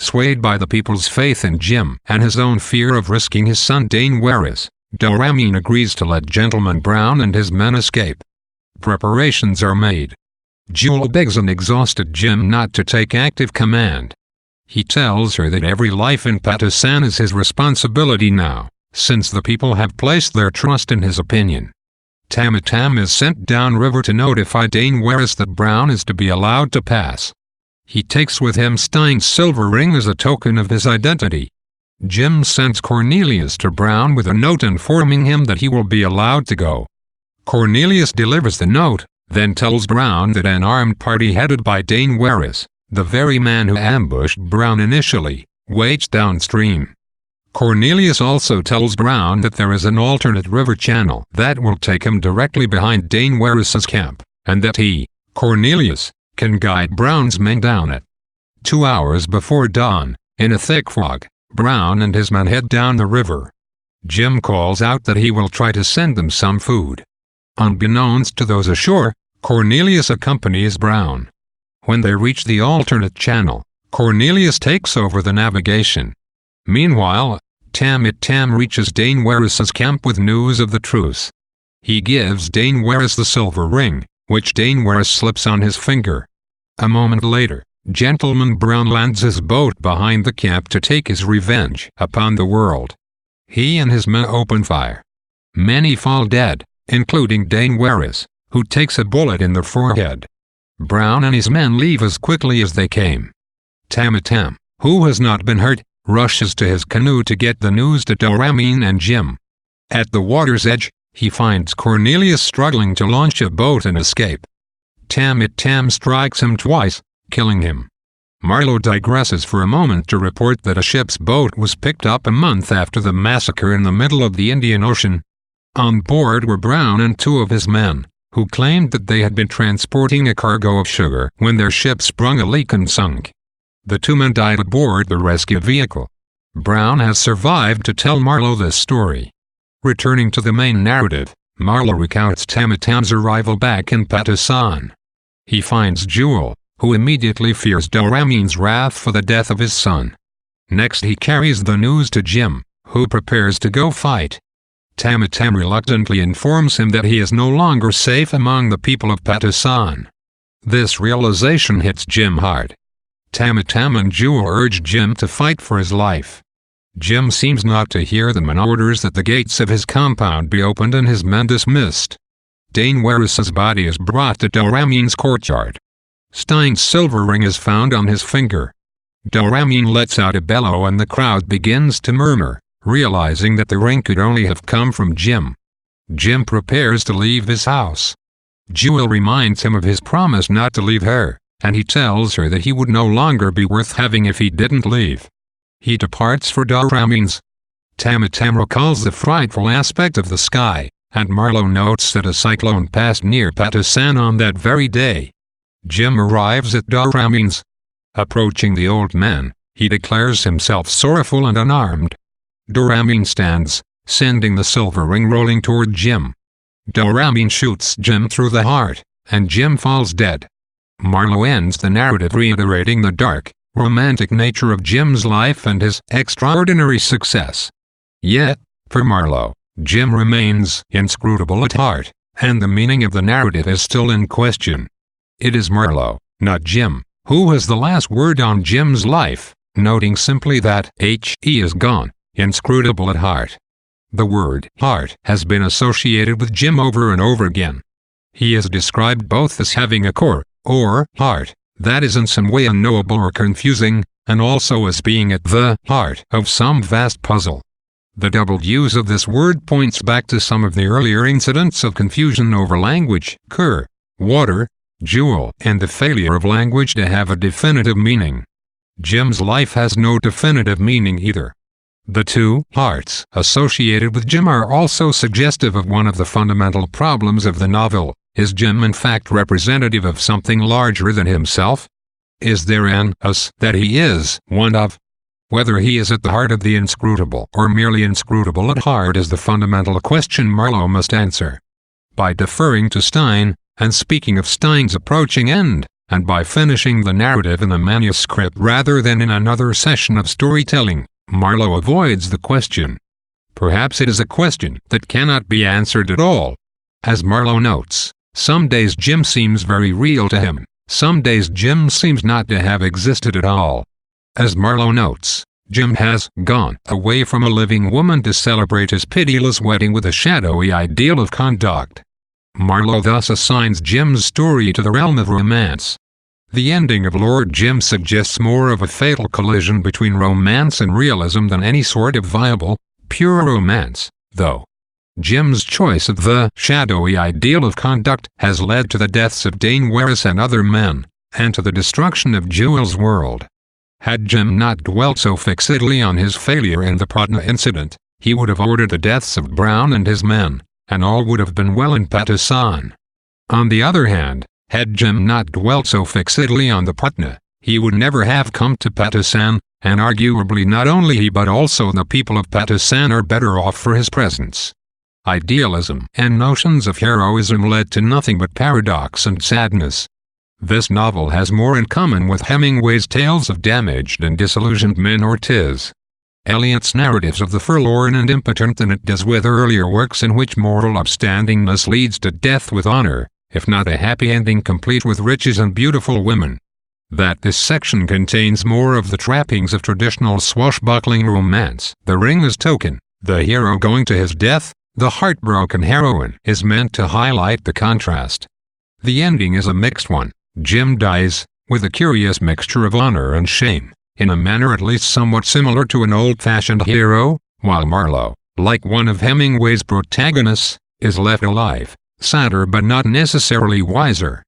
swayed by the people's faith in Jim and his own fear of risking his son Daenwarus, Doraemon agrees to let Gentleman Brown and his men escape. Preparations are made. Jewel begs an exhausted Jim not to take active command. He tells her that every life in Patusan is his responsibility now, since the people have placed their trust in his opinion. Tamatam is sent downriver to notify Daenwarus that Brown is to be allowed to pass. He takes with him Stein's silver ring as a token of his identity. Jim sends Cornelius to Brown with a note informing him that he will be allowed to go. Cornelius delivers the note, then tells Brown that an armed party headed by Daenwarus, the very man who ambushed Brown initially, waits downstream. Cornelius also tells Brown that there is an alternate river channel that will take him directly behind Daenwarus's camp, and that he, Cornelius, can guide Brown's men down it. 2 hours before dawn, in a thick fog, Brown and his men head down the river. Jim calls out that he will try to send them some food. Unbeknownst to those ashore, Cornelius accompanies Brown. When they reach the alternate channel, Cornelius takes over the navigation. Meanwhile, Tam reaches Daenwarus's camp with news of the truce. He gives Daenwarus the silver ring, which Daenwarus slips on his finger. A moment later, Gentleman Brown lands his boat behind the camp to take his revenge upon the world. He and his men open fire. Many fall dead, including Daenwarus, who takes a bullet in the forehead. Brown and his men leave as quickly as they came. Tamatam, who has not been hurt, rushes to his canoe to get the news to Doraemon and Jim. At the water's edge, he finds Cornelius struggling to launch a boat and escape. Tam strikes him twice, killing him. Marlowe digresses for a moment to report that a ship's boat was picked up a month after the massacre in the middle of the Indian Ocean. On board were Brown and 2 of his men, who claimed that they had been transporting a cargo of sugar when their ship sprung a leak and sunk. The 2 men died aboard the rescue vehicle. Brown has survived to tell Marlowe this story. Returning to the main narrative, Marlowe recounts Tamatam's arrival back in Patusan. He finds Jewel, who immediately fears Doraemon's wrath for the death of his son. Next he carries the news to Jim, who prepares to go fight. Tamatam reluctantly informs him that he is no longer safe among the people of Patusan. This realization hits Jim hard. Tamatam and Jewel urge Jim to fight for his life. Jim seems not to hear them and orders that the gates of his compound be opened and his men dismissed. Daenwarus's body is brought to Doraemon's courtyard. Stein's silver ring is found on his finger. Doraemon lets out a bellow and the crowd begins to murmur, realizing that the ring could only have come from Jim. Jim prepares to leave his house. Jewel reminds him of his promise not to leave her, and he tells her that he would no longer be worth having if he didn't leave. He departs for Doraemon's. Tamatam recalls the frightful aspect of the sky, and Marlowe notes that a cyclone passed near Patusan on that very day. Jim arrives at Doraemon's. Approaching the old man, he declares himself sorrowful and unarmed. Doraemon stands, sending the silver ring rolling toward Jim. Doraemon shoots Jim through the heart, and Jim falls dead. Marlowe ends the narrative reiterating the dark, romantic nature of Jim's life and his extraordinary success. Yet, for Marlowe, Jim remains inscrutable at heart, and the meaning of the narrative is still in question. It is Marlowe, not Jim, who has the last word on Jim's life, noting simply that he is gone, inscrutable at heart. The word heart has been associated with Jim over and over again. He is described both as having a core, or heart, that is in some way unknowable or confusing, and also as being at the heart of some vast puzzle. The doubled use of this word points back to some of the earlier incidents of confusion over language, water, jewel, and the failure of language to have a definitive meaning. Jim's life has no definitive meaning either. The 2 hearts associated with Jim are also suggestive of one of the fundamental problems of the novel. Is Jim in fact representative of something larger than himself? Is there an us that he is one of? Whether he is at the heart of the inscrutable or merely inscrutable at heart is the fundamental question Marlowe must answer. By deferring to Stein, and speaking of Stein's approaching end, and by finishing the narrative in a manuscript rather than in another session of storytelling, Marlowe avoids the question. Perhaps it is a question that cannot be answered at all. As Marlowe notes, some days Jim seems very real to him, some days Jim seems not to have existed at all. As Marlowe notes, Jim has gone away from a living woman to celebrate his pitiless wedding with a shadowy ideal of conduct. Marlowe thus assigns Jim's story to the realm of romance. The ending of Lord Jim suggests more of a fatal collision between romance and realism than any sort of viable, pure romance, though. Jim's choice of the shadowy ideal of conduct has led to the deaths of Dane Werris and other men, and to the destruction of Jewel's world. Had Jim not dwelt so fixedly on his failure in the Patna incident, he would have ordered the deaths of Brown and his men, and all would have been well in Patusan. On the other hand, had Jim not dwelt so fixedly on the Patna, he would never have come to Patusan, and arguably not only he but also the people of Patusan are better off for his presence. Idealism and notions of heroism led to nothing but paradox and sadness. This novel has more in common with Hemingway's tales of damaged and disillusioned men or Tis. Eliot's narratives of the forlorn and impotent than it does with earlier works in which moral upstandingness leads to death with honor, if not a happy ending complete with riches and beautiful women. That this section contains more of the trappings of traditional swashbuckling romance, The Ring is token, the hero going to his death, the heartbroken heroine, is meant to highlight the contrast. The ending is a mixed one. Jim dies, with a curious mixture of honor and shame, in a manner at least somewhat similar to an old-fashioned hero, while Marlowe, like one of Hemingway's protagonists, is left alive, sadder but not necessarily wiser.